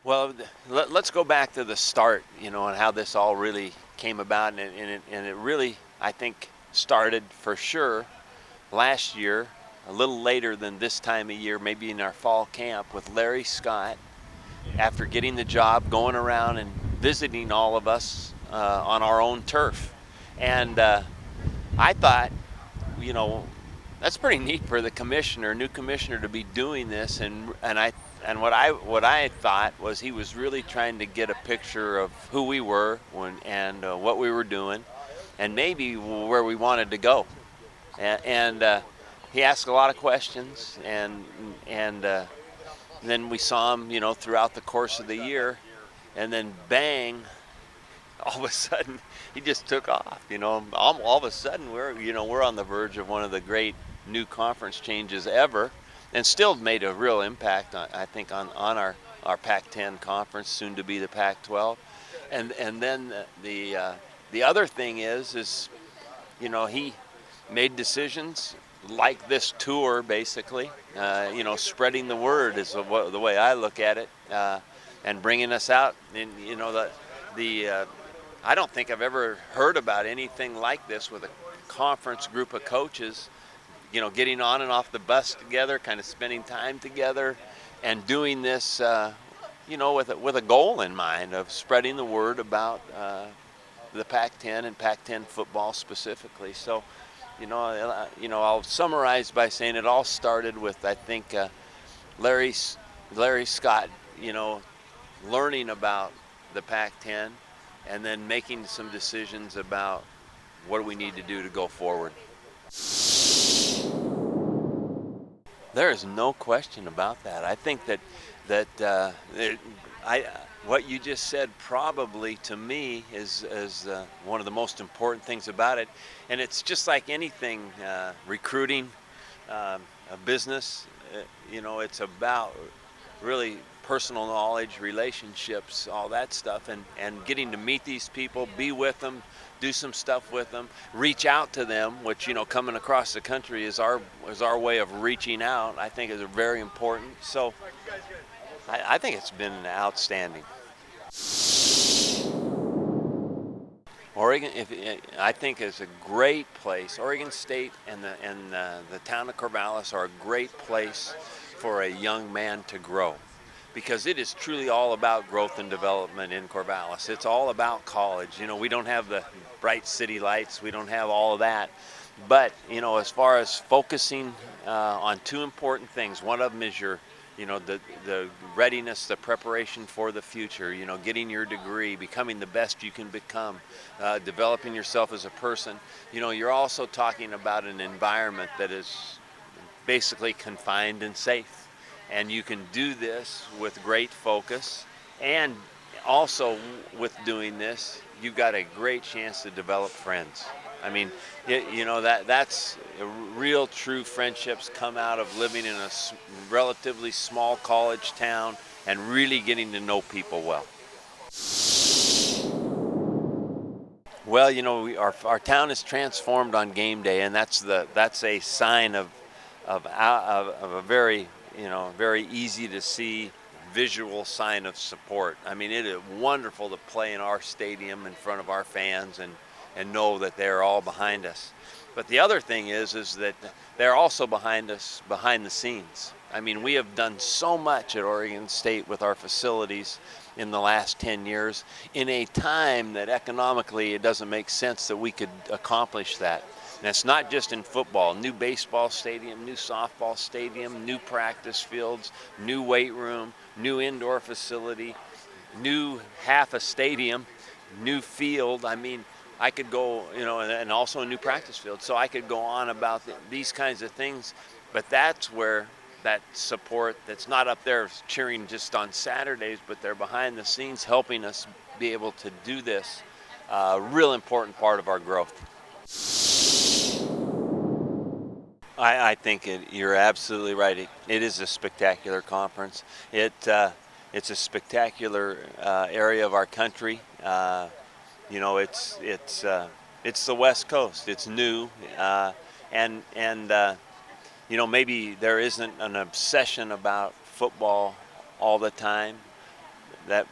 Well, let's go back to the start, and how this all really came about, and it really, I think, started for sure last year, a little later than this time of year, maybe in our fall camp with Larry Scott, after getting the job, going around and visiting all of us on our own turf. And I thought, you know, that's pretty neat for the new commissioner, to be doing this. And what I thought was he was really trying to get a picture of who we were and what we were doing, and maybe where we wanted to go. And he asked a lot of questions, and then we saw him, throughout the course of the year, and then bang, all of a sudden he just took off. All of a sudden we're on the verge of one of the great new conference changes ever, and still made a real impact, I think, on our Pac-10 conference, soon to be the Pac-12. And then the other thing is he made decisions like this tour, basically, spreading the word is the way I look at it, and bringing us out. And the I don't think I've ever heard about anything like this, with a conference group of coaches, getting on and off the bus together, kind of spending time together, and doing this, with a goal in mind of spreading the word about the Pac-10 and Pac-10 football specifically. So, I'll summarize by saying it all started with, I think, Larry Scott, learning about the Pac-10, and then making some decisions about what do we need to do to go forward. There is no question about that. I think what you just said, probably, to me, is one of the most important things about it. And it's just like anything, recruiting, a business. It's about really personal knowledge, relationships, all that stuff, and getting to meet these people, be with them, do some stuff with them, reach out to them, which, coming across the country is our way of reaching out. I think is very important. So I think it's been outstanding. Oregon, I think, is a great place. Oregon State and the town of Corvallis are a great place for a young man to grow, because it is truly all about growth and development in Corvallis. It's all about college. We don't have the bright city lights. We don't have all of that. But, as far as focusing on two important things, one of them is the readiness, the preparation for the future, getting your degree, becoming the best you can become, developing yourself as a person. You're also talking about an environment that is basically confined and safe. And you can do this with great focus, and also with doing this, you've got a great chance to develop friends. I mean, that's real, true friendships come out of living in a relatively small college town and really getting to know people well. Well, our town is transformed on game day, and that's a sign of a very very easy to see visual sign of support. I mean, it is wonderful to play in our stadium in front of our fans and know that they're all behind us. But the other thing is that they're also behind us behind the scenes. I mean, we have done so much at Oregon State with our facilities in the last 10 years, in a time that economically it doesn't make sense that we could accomplish that. And it's not just in football. New baseball stadium, new softball stadium, new practice fields, new weight room, new indoor facility, new half a stadium, new field. I mean, I could go, and also a new practice field. So I could go on about these kinds of things, but that's where that support that's not up there cheering just on Saturdays, but they're behind the scenes helping us be able to do this, real important part of our growth. I think you're absolutely right. It is a spectacular conference. It's a spectacular area of our country. It's the West Coast. It's new, and maybe there isn't an obsession about football all the time. that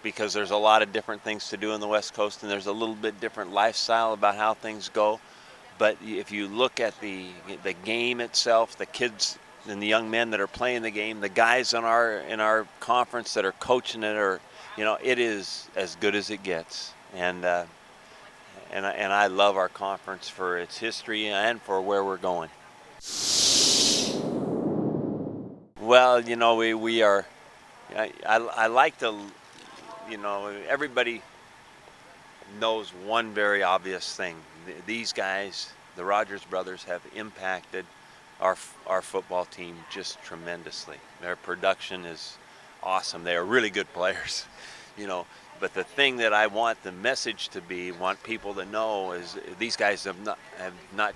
because there's a lot of different things to do in the West Coast, and there's a little bit different lifestyle about how things go. But if you look at the game itself, the kids and the young men that are playing the game, the guys in our conference that are coaching it, are, it is as good as it gets. And I love our conference for its history and for where we're going. Well, we are. I like to, everybody knows one very obvious thing. These guys, the Rogers brothers, have impacted our football team just tremendously. Their production is awesome. They are really good players, But the thing that I want the message to be, want people to know, is these guys have not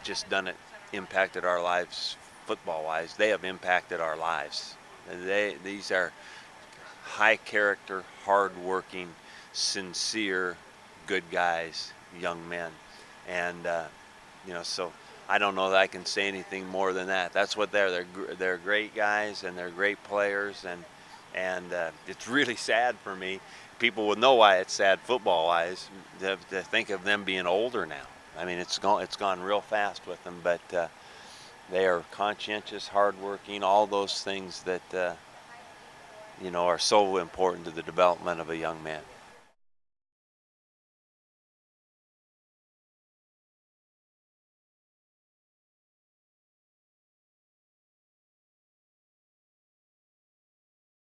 just impacted our lives football-wise. They have impacted our lives. These are high character, hard-working, sincere, good guys, young men, and so I don't know that I can say anything more than that. That's what they're great guys, and they're great players, and it's really sad for me. People will know why it's sad football-wise to think of them being older now. I mean, it's gone real fast with them, but they are conscientious, hardworking, all those things that are so important to the development of a young man.